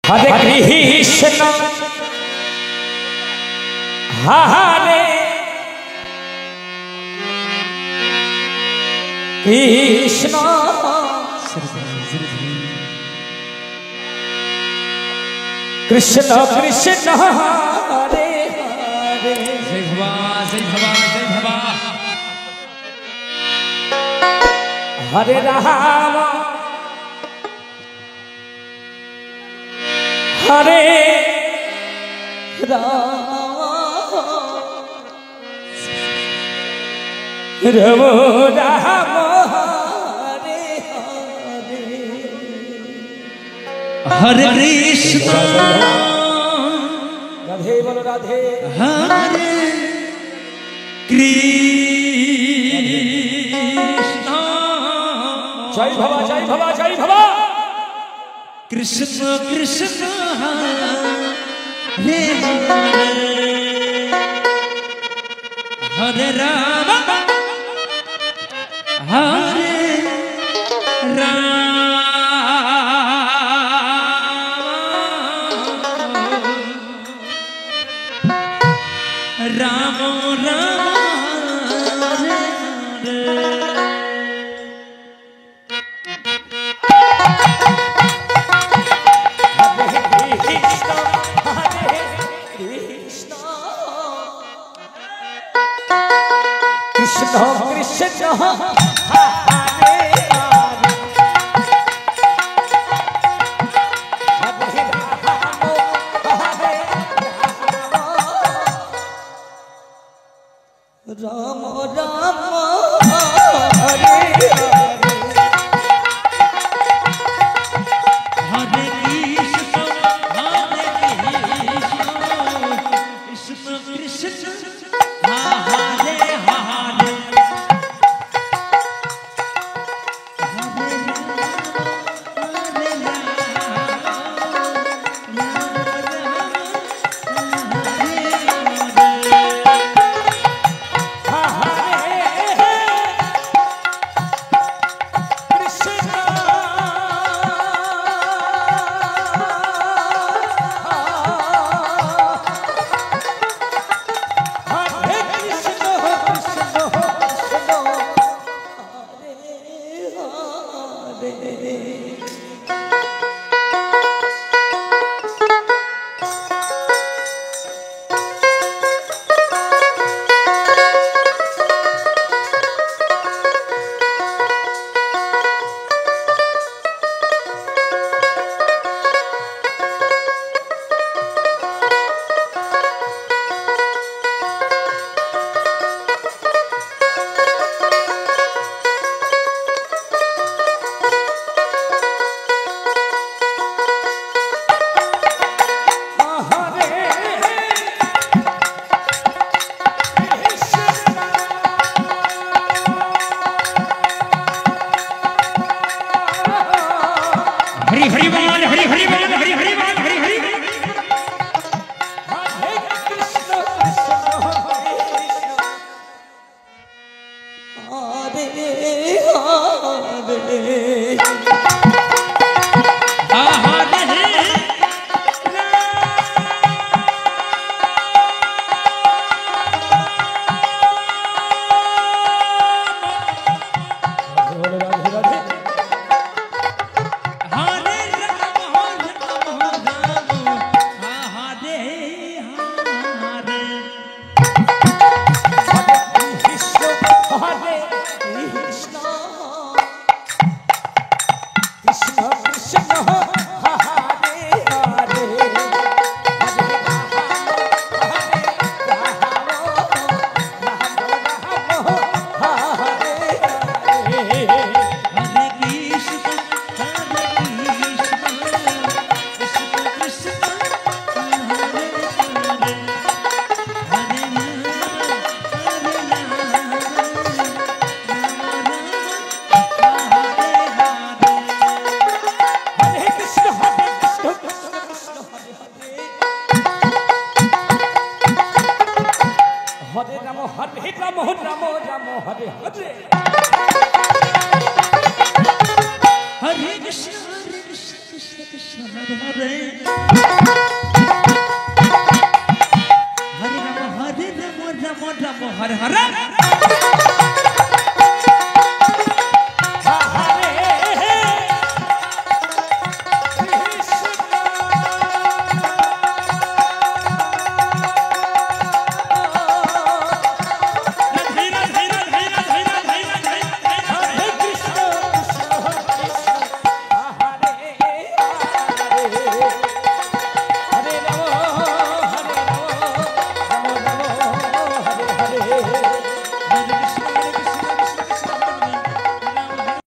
हरे कृष्ण हरे कृष्ण कृष्ण कृष्ण हरे हरे जय भवा जय भवा जय भवा हरे राम हरे राम राम हरे हरे कृष्ण राधे बोलो राधे हरे कृष्ण जय भवा जय भवा जय भवा कृष्ण कृष्ण हरे हरे राम हरे राम राम हरे कृष्ण कृष्ण हरे राम राम हरे हरे कृष्ण कृष्ण कृष्ण हरे हरे हरि हरि बोल हरि हरि बोल हरि हरि बोल हरि हरि हरे कृष्ण कृष्ण हरे Hare Krishna Krishna Krishna Hare Hare जय